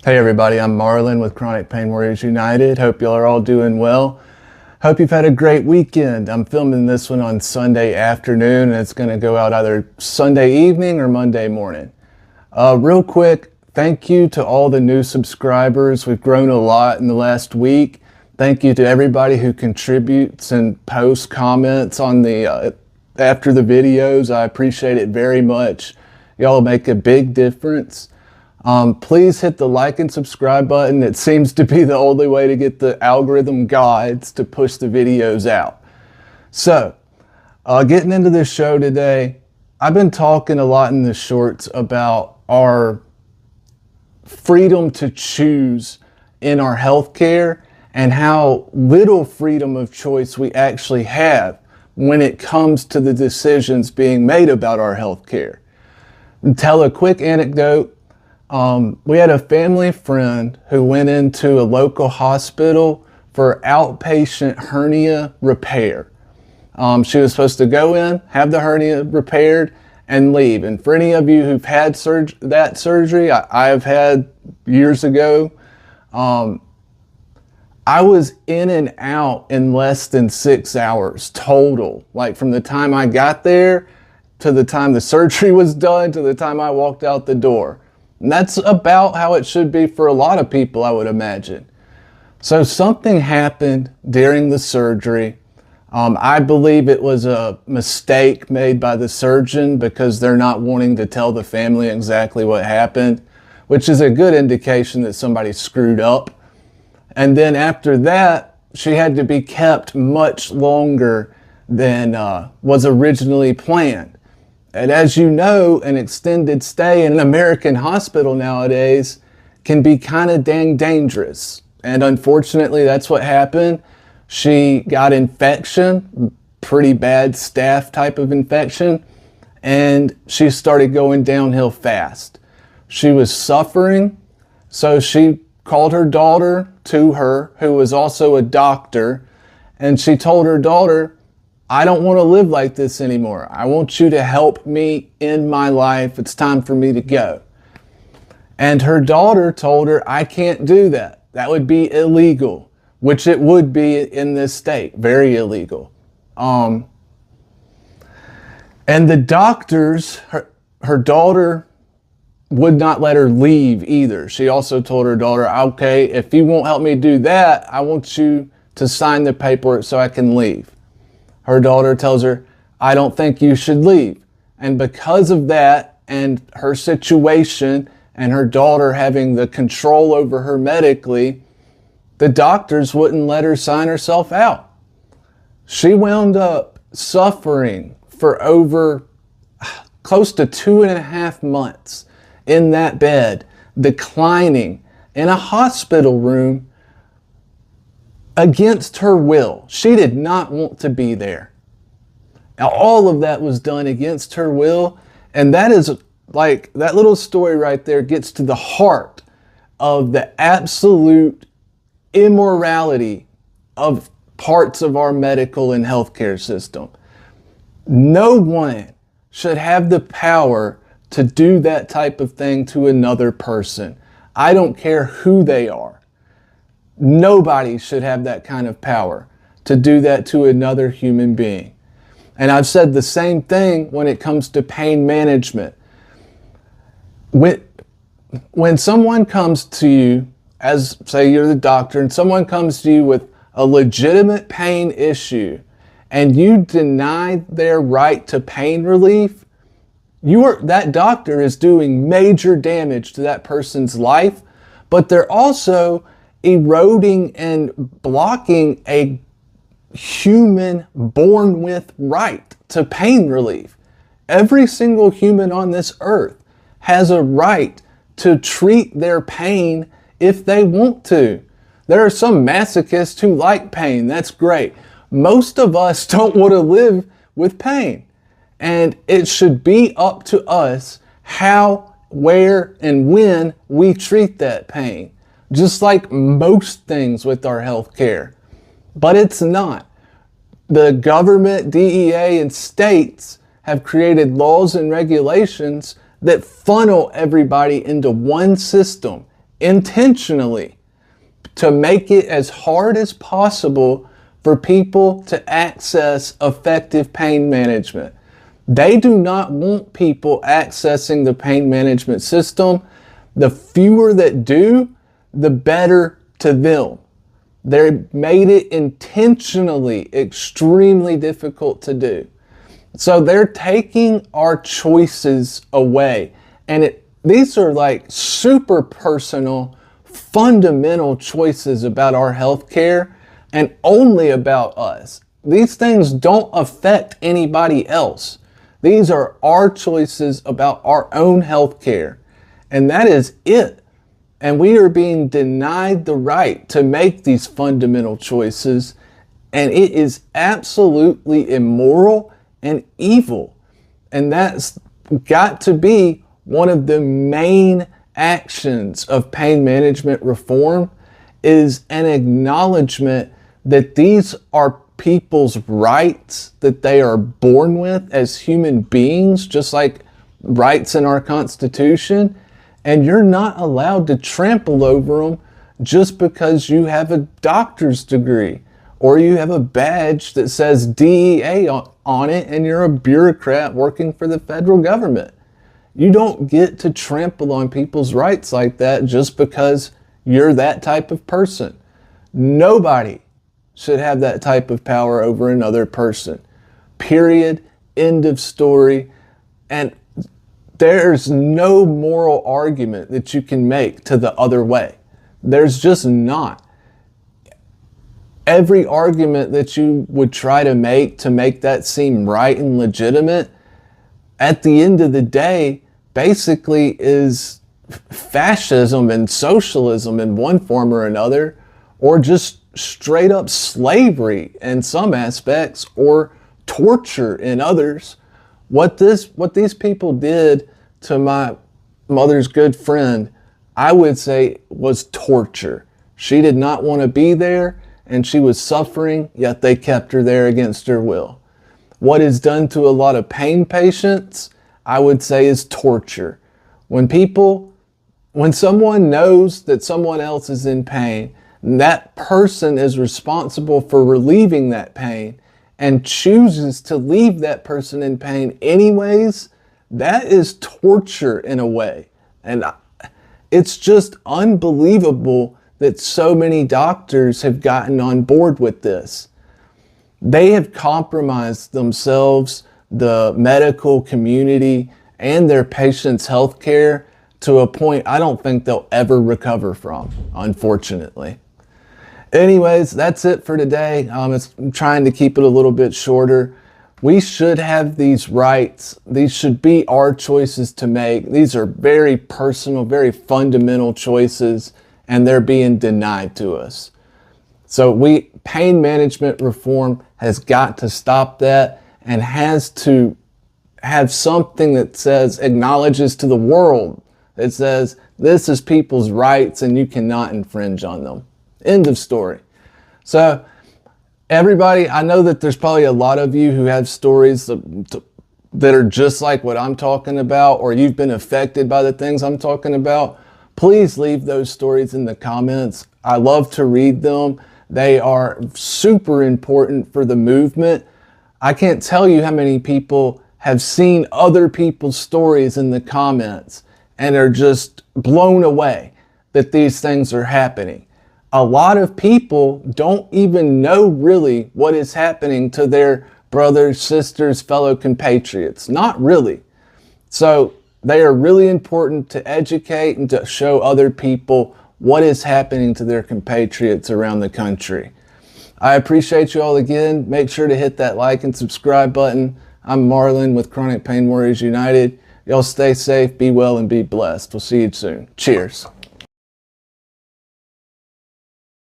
Hey everybody, I'm Marlon with Chronic Pain Warriors United. Hope y'all are all doing well. Hope you've had a great weekend. I'm filming this one on Sunday afternoon and it's going to go out either Sunday evening or Monday morning. Real quick, thank you to all the new subscribers. We've grown a lot in the last week. Thank you to everybody who contributes and posts comments on the after the videos. I appreciate it very much. Y'all make a big difference. Please hit the like and subscribe button. It seems to be the only way to get the algorithm guides to push the videos out. So, getting into this show today, I've been talking a lot in the shorts about our freedom to choose in our healthcare and how little freedom of choice we actually have when it comes to the decisions being made about our healthcare. Tell a quick anecdote. We had a family friend who went into a local hospital for outpatient hernia repair. She was supposed to go in, have the hernia repaired, and leave. And for any of you who've had that surgery, I have had years ago, I was in and out in less than 6 hours total. Like from the time I got there to the time the surgery was done to the time I walked out the door. And that's about how it should be for a lot of people, I would imagine. So something happened during the surgery. I believe it was a mistake made by the surgeon because they're not wanting to tell the family exactly what happened, which is a good indication that somebody screwed up. And then after that, she had to be kept much longer than was originally planned. And as you know, an extended stay in an American hospital nowadays can be kind of dang dangerous. And unfortunately, that's what happened. She got infection, pretty bad staph type of infection, and she started going downhill fast. She was suffering, so she called her daughter to her, who was also a doctor, and she told her daughter, I don't want to live like this anymore. I want you to help me in my life. It's time for me to go. And her daughter told her, I can't do that. That would be illegal, which it would be in this state, very illegal. And the doctors, her daughter would not let her leave either. She also told her daughter, okay, if you won't help me do that, I want you to sign the paperwork so I can leave. Her daughter tells her, I don't think you should leave. And because of that and her situation and her daughter having the control over her medically, the doctors wouldn't let her sign herself out. She wound up suffering for over close to 2.5 months in that bed, declining in a hospital room against her will. She did not want to be there. Now, all of that was done against her will, and that is like, that little story right there gets to the heart of the absolute immorality of parts of our medical and healthcare system. No one should have the power to do that type of thing to another person. I don't care who they are. Nobody should have that kind of power to do that to another human being. And I've said the same thing when it comes to pain management. When someone comes to you, as say you're the doctor, and someone comes to you with a legitimate pain issue, and you deny their right to pain relief, that doctor is doing major damage to that person's life, but they're also eroding and blocking a human born with right to pain relief. Every single human on this earth has a right to treat their pain if they want to. There are some masochists who like pain. That's great. Most of us don't want to live with pain. And it should be up to us how, where, and when we treat that pain. Just like most things with our health care. But it's not. The government, DEA, and states have created laws and regulations that funnel everybody into one system intentionally to make it as hard as possible for people to access effective pain management. They do not want people accessing the pain management system. The fewer that do, the better to them. They made it intentionally extremely difficult to do. So they're taking our choices away. And these are like super personal, fundamental choices about our health care and only about us. These things don't affect anybody else. These are our choices about our own health care. And that is it. And we are being denied the right to make these fundamental choices. And it is absolutely immoral and evil. And that's got to be one of the main actions of pain management reform, is an acknowledgement that these are people's rights that they are born with as human beings, just like rights in our Constitution. And you're not allowed to trample over them just because you have a doctor's degree or you have a badge that says DEA on it and you're a bureaucrat working for the federal government. You don't get to trample on people's rights like that just because you're that type of person. Nobody should have that type of power over another person. Period. End of story. And there's no moral argument that you can make to the other way. There's just not. Every argument that you would try to make that seem right and legitimate, at the end of the day, basically is fascism and socialism in one form or another, or just straight up slavery in some aspects, or torture in others. What these people did to my mother's good friend, I would say was torture. She did not want to be there, and she was suffering, yet they kept her there against her will. What is done to a lot of pain patients, I would say, is torture. When someone knows that someone else is in pain, that person is responsible for relieving that pain and chooses to leave that person in pain anyways, that is torture in a way. And it's just unbelievable that so many doctors have gotten on board with this. They have compromised themselves, the medical community, and their patients' health care to a point I don't think they'll ever recover from, unfortunately. Anyways, that's it for today. I'm trying to keep it a little bit shorter. We should have these rights. These should be our choices to make. These are very personal, very fundamental choices, and they're being denied to us. So pain management reform has got to stop that and has to have something that acknowledges to the world, that says this is people's rights and you cannot infringe on them. End of story. So everybody, I know that there's probably a lot of you who have stories that are just like what I'm talking about, or you've been affected by the things I'm talking about. Please leave those stories in the comments. I love to read them. They are super important for the movement. I can't tell you how many people have seen other people's stories in the comments and are just blown away that these things are happening. A lot of people don't even know really what is happening to their brothers, sisters, fellow compatriots. Not really. So they are really important to educate and to show other people what is happening to their compatriots around the country. I appreciate you all again. Make sure to hit that like and subscribe button. I'm Marlon with Chronic Pain Warriors United. Y'all stay safe, be well, and be blessed. We'll see you soon. Cheers.